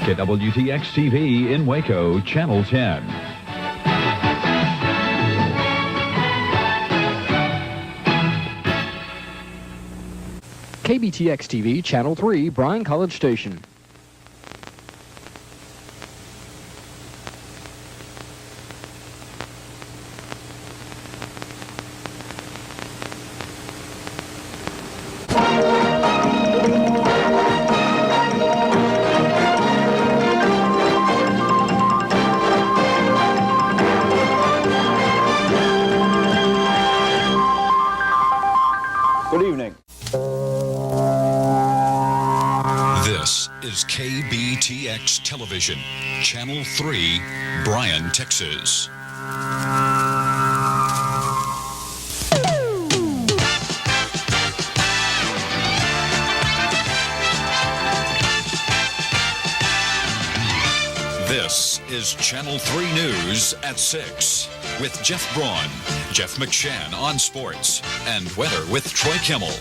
KWTX-TV in Waco, Channel 10. KBTX-TV, Channel 3, Bryan College Station. Good evening. This is KBTX Television, Channel 3, Bryan, Texas. This is Channel 3 News at 6 with Jeff Braun, Jeff McShann on sports, and weather with Troy Kimmel.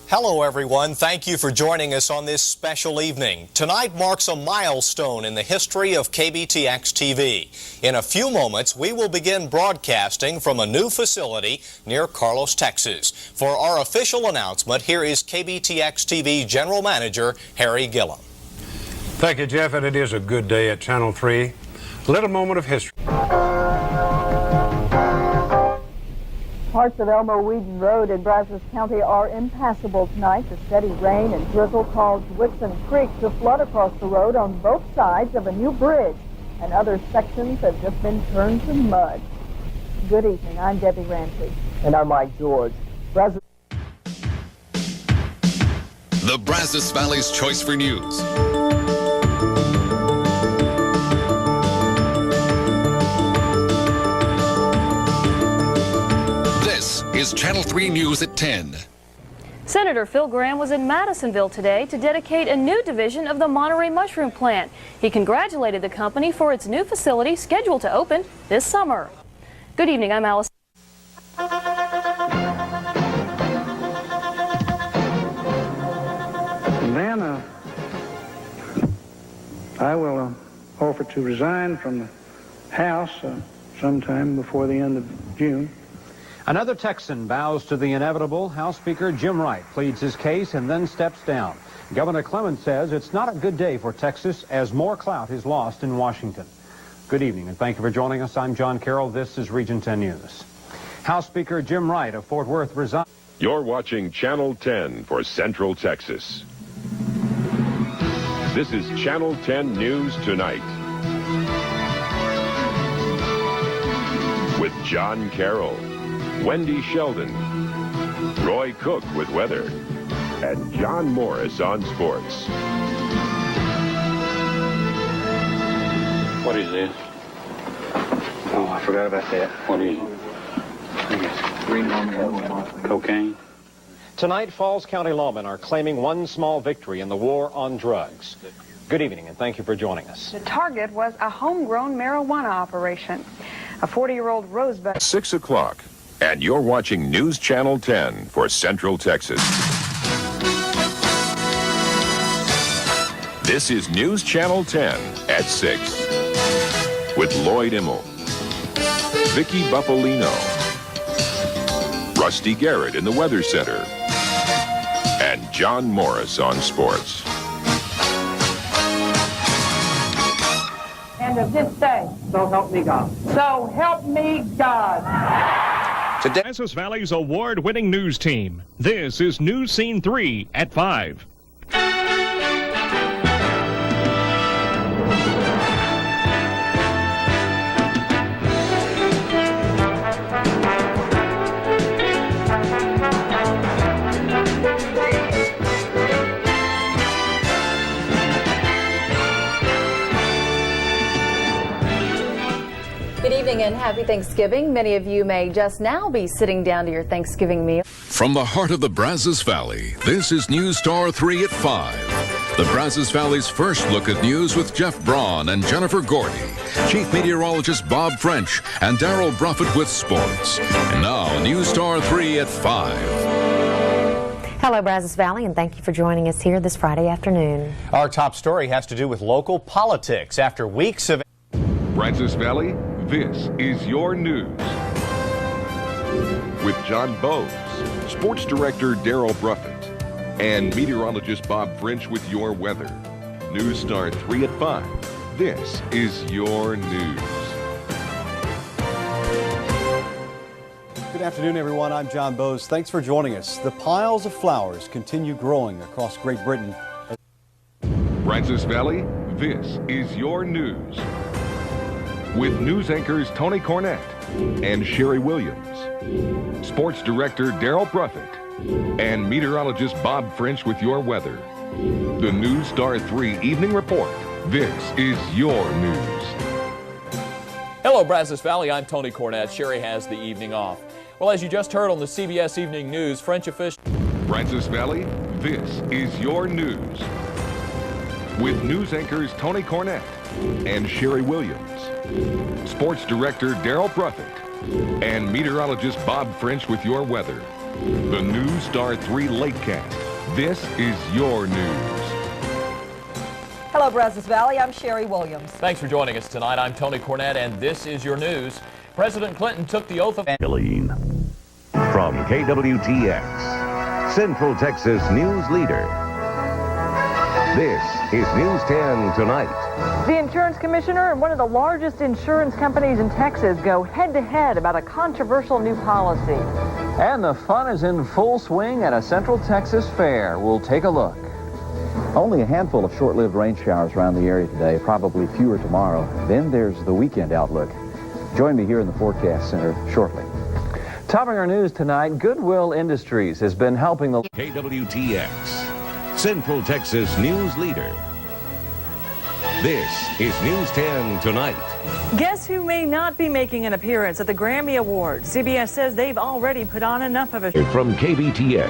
Hello, everyone. Thank you for joining us on this special evening. Tonight marks a milestone in the history of KBTX-TV. In a few moments, we will begin broadcasting from a new facility near Carlos, Texas. For our official announcement, here is KBTX-TV General Manager Harry Gillum. Thank you, Jeff, and it is a good day at Channel 3. A little moment of history. Parts of Elmo-Whedon Road in Brazos County are impassable tonight. The steady rain and drizzle caused Whitson Creek to flood across the road on both sides of a new bridge, and other sections have just been turned to mud. Good evening. I'm Debbie Ramsey. And I'm Mike George. The Brazos Valley's Choice for News. Is Channel 3 News at 10. Senator Phil Gramm was in Madisonville today to dedicate a new division of the Monterey Mushroom Plant. He congratulated the company for its new facility scheduled to open this summer. Good evening, I'm Alice. Then I will offer to resign from the House sometime before the end of June. Another Texan bows to the inevitable. House Speaker Jim Wright pleads his case and then steps down. Governor Clements says it's not a good day for Texas as more clout is lost in Washington. Good evening and thank you for joining us. I'm John Carroll. This is Region 10 News. House Speaker Jim Wright of Fort Worth resigned. You're watching Channel 10 for Central Texas. This is Channel 10 News Tonight with John Carroll, Wendy Sheldon, Roy Cook with weather, and John Morris on sports. What is this? Oh, I forgot about that. What is it? I guess green cocaine. Tonight, Falls County lawmen are claiming one small victory in the war on drugs. Good evening and thank you for joining us. The target was a homegrown marijuana operation. A 40-year-old Rosebud. 6 o'clock. And you're watching News Channel 10 for Central Texas. This is News Channel 10 at 6 with Lloyd Immel, Vicky Buffolino, Rusty Garrett in the Weather Center, and John Morris on sports. And of this day, so help me God. So help me God. Today, Brazos Valley's award-winning news team. This is News Scene 3 at 5. Good evening and happy Thanksgiving. Many of you may just now be sitting down to your Thanksgiving meal. From the heart of the Brazos Valley, this is News Star 3 at 5. The Brazos Valley's first look at news with Jeff Braun and Jennifer Gordy, Chief Meteorologist Bob French, and Darrell Bruffett with sports. And now, News Star 3 at 5. Hello, Brazos Valley, and thank you for joining us here this Friday afternoon. Our top story has to do with local politics. After weeks of Brazos Valley, this is your news. With John Bowes, sports director Daryl Bruffett, and meteorologist Bob French with your weather. News Star 3 at 5. This is your news. Good afternoon, everyone. I'm John Bowes. Thanks for joining us. The piles of flowers continue growing across Great Britain. Brazos Valley, this is your news. With news anchors Tony Cornett and Sherry Williams, sports director Daryl Bruffett, and meteorologist Bob French with your weather. The News Star 3 Evening Report. This is your news. Hello, Brazos Valley. I'm Tony Cornett. Sherry has the evening off. Well, as you just heard on the CBS Evening News, French officials... Brazos Valley, this is your news. With news anchors Tony Cornett and Sherry Williams, sports director Daryl Bruffett, and meteorologist Bob French with your weather. The News Star 3 Lakecast. This is your news. Hello, Brazos Valley. I'm Sherry Williams. Thanks for joining us tonight. I'm Tony Cornett, and this is your news. President Clinton took the oath of... From KWTX, Central Texas News Leader. This is News 10 Tonight. The insurance commissioner and one of the largest insurance companies in Texas go head-to-head about a controversial new policy. And the fun is in full swing at a Central Texas fair. We'll take a look. Only a handful of short-lived rain showers around the area today, probably fewer tomorrow. Then there's the weekend outlook. Join me here in the Forecast Center shortly. Topping our news tonight, Goodwill Industries has been helping the... KWTX, Central Texas News Leader. This is News 10 Tonight. Guess who may not be making an appearance at the Grammy Awards? CBS says they've already put on enough of a... From KBTX,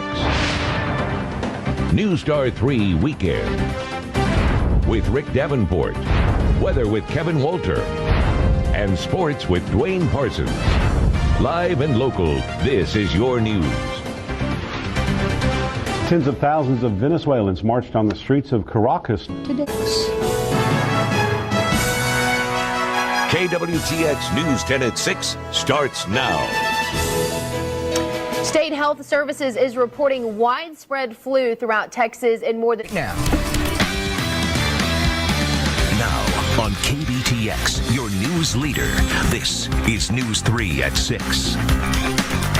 News Star 3 Weekend. With Rick Davenport, weather with Kevin Walter, and sports with Dwayne Parsons. Live and local, this is your news. Tens of thousands of Venezuelans marched on the streets of Caracas today. KWTX News 10 at 6 starts now. State Health Services is reporting widespread flu throughout Texas and more than... Now on KBTX, your news leader, this is News 3 at 6.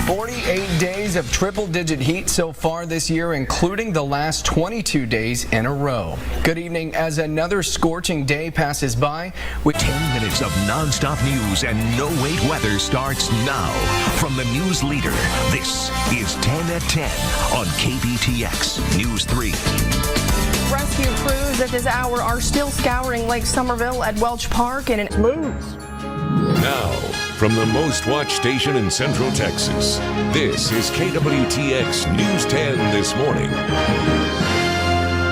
48 days of triple-digit heat so far this year, including the last 22 days in a row. Good evening. As another scorching day passes by, with 10 minutes of non-stop news and no-wait weather starts now. From the news leader, this is 10 at 10 on KBTX News 3. Rescue crews at this hour are still scouring Lake Somerville at Welch Park and it moves. Now, from the most watched station in Central Texas, this is KWTX News 10 this morning.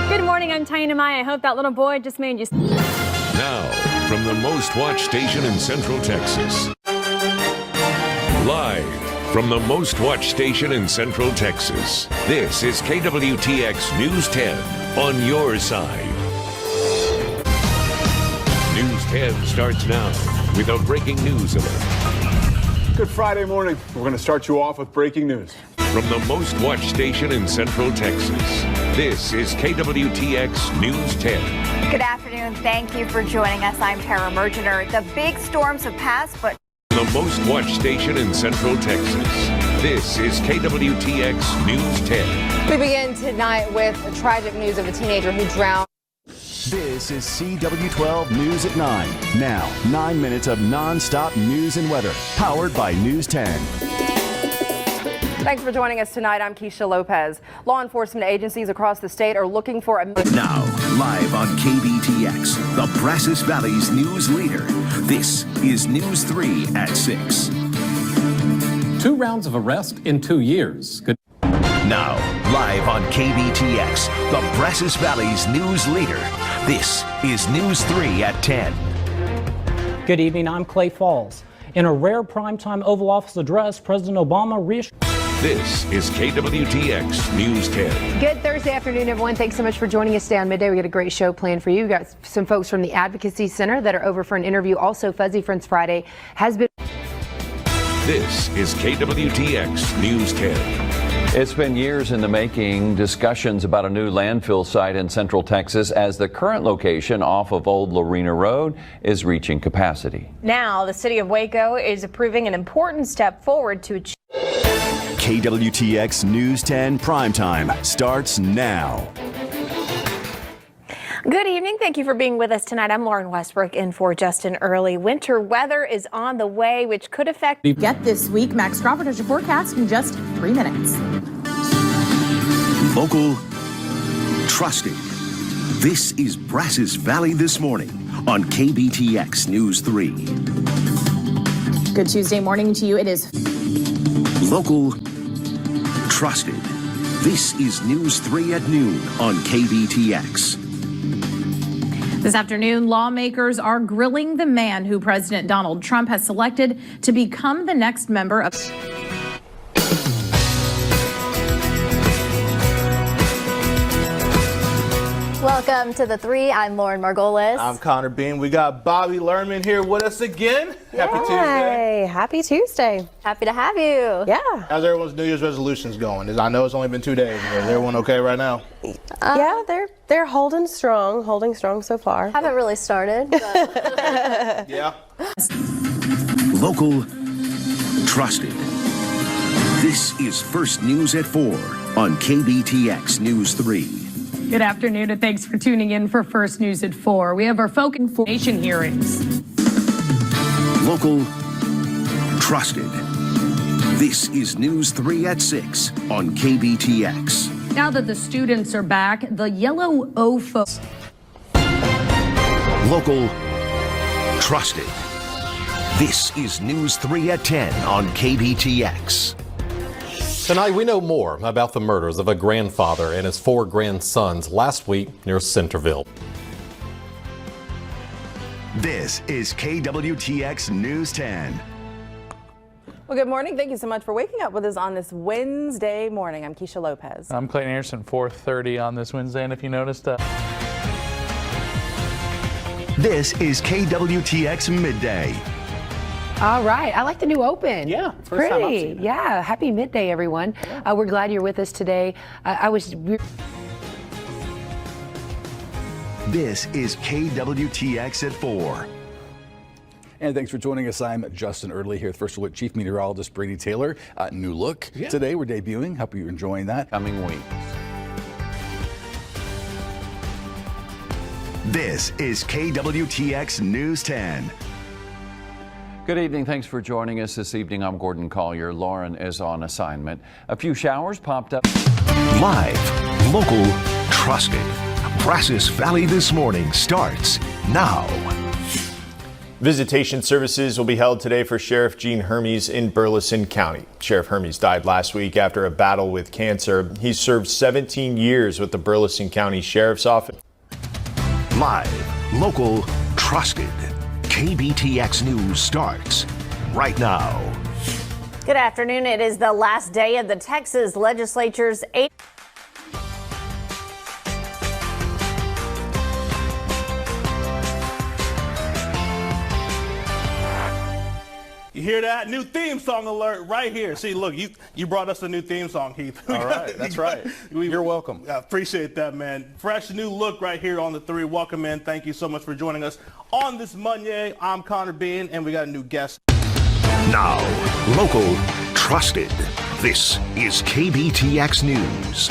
Good morning, I'm Tina Mai. I hope that little boy just made you... Now, from the most watched station in Central Texas. Live from the most watched station in Central Texas, this is KWTX News 10 on your side. News 10 starts now with a breaking news alert. Good Friday morning. We're going to start you off with breaking news. From the most watched station in Central Texas, this is KWTX News 10. Good afternoon. Thank you for joining us. I'm Tara Mergener. The big storms have passed, but... The most watched station in Central Texas, this is KWTX News 10. We begin tonight with tragic news of a teenager who drowned. This is CW12 News at 9. Now, 9 minutes of non-stop news and weather, powered by News 10. Thanks for joining us tonight. I'm Keisha Lopez. Law enforcement agencies across the state are looking for a... Now, live on KBTX, the Brazos Valley's news leader. This is News 3 at 6. 2 rounds of arrest in 2 years. Good. Now, live on KBTX, the Brazos Valley's news leader. This is News 3 at 10. Good evening, I'm Clay Falls. In a rare primetime Oval Office address, President Obama reassured... This is KWTX News 10. Good Thursday afternoon, everyone. Thanks so much for joining us today on Midday. We got a great show planned for you. We've got some folks from the Advocacy Center that are over for an interview. Also, Fuzzy Friends Friday has been. This is KWTX News 10. It's been years in the making, discussions about a new landfill site in Central Texas as the current location off of Old Lorena Road is reaching capacity. Now, the city of Waco is approving an important step forward to achieve. KWTX News 10 Primetime starts now. Good evening. Thank you for being with us tonight. I'm Lauren Westbrook in for Justin Early. Winter weather is on the way, which could affect. Get this week. Max Crawford has your forecast in just 3 minutes. Local, trusted. This is Brazos Valley This Morning on KBTX News 3. Good Tuesday morning to you. It is Local, trusted. This is News 3 at noon on KBTX. This afternoon, lawmakers are grilling the man who President Donald Trump has selected to become the next member of. Welcome to the 3. I'm Lauren Margolis. I'm Connor Bean. We got Bobby Lerman here with us again. Happy Tuesday. Happy Tuesday. Happy to have you. Yeah. How's everyone's New Year's resolutions going? I know it's only been 2 days. Is everyone okay right now? Yeah, they're holding strong so far. Haven't really started. But Yeah. Local, trusted. This is First News at 4 on KBTX News 3. Good afternoon, and thanks for tuning in for First News at 4. We have our folk information hearings. Local, trusted. This is News 3 at 6 on KBTX. Now that the students are back, the yellow OFO. Local, trusted. This is News 3 at 10 on KBTX. Tonight, we know more about the murders of a grandfather and his 4 grandsons last week near Centerville. This is KWTX News 10. Well, good morning. Thank you so much for waking up with us on this Wednesday morning. I'm Keisha Lopez. I'm Clayton Anderson, 4:30 on this Wednesday, and if you noticed, This is KWTX Midday. All right. I like the new open. Yeah. First time I've seen it. Yeah. Happy midday, everyone. We're glad you're with us today. This is KWTX at 4. And thanks for joining us. I'm Justin Early here with First Alert Chief Meteorologist Brady Taylor. New look today. We're debuting. Hope you're enjoying that. Coming weeks. This is KWTX News 10. Good evening. Thanks for joining us this evening. I'm Gordon Collier. Lauren is on assignment. A few showers popped up. Live, local, trusted. Brazos Valley This Morning starts now. Visitation services will be held today for Sheriff Gene Hermes in Burleson County. Sheriff Hermes died last week after a battle with cancer. He served 17 years with the Burleson County Sheriff's Office. Live, local, trusted. KBTX News starts right now. Good afternoon. It is the last day of the Texas legislature's 8th. You hear that? New theme song alert right here. See, look, you brought us a new theme song, Heath. All right, that's right. You're welcome. I appreciate that, man. Fresh new look right here on the 3. Welcome in. Thank you so much for joining us on this Monday. I'm Connor Bean, and we got a new guest. Now, local, trusted. This is KBTX News.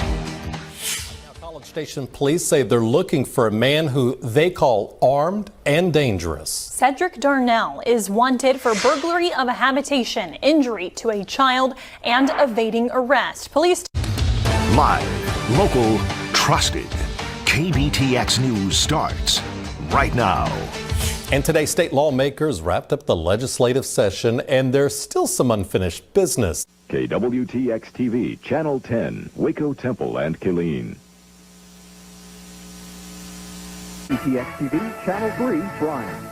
College Station police say they're looking for a man who they call armed and dangerous. Cedric Darnell is wanted for burglary of a habitation, injury to a child, and evading arrest. Police. Live, local, trusted. KBTX News starts right now. And today, state lawmakers wrapped up the legislative session, and there's still some unfinished business. KWTX-TV, Channel 10, Waco, Temple, and Killeen. KWTX-TV, Channel 3, Bryan.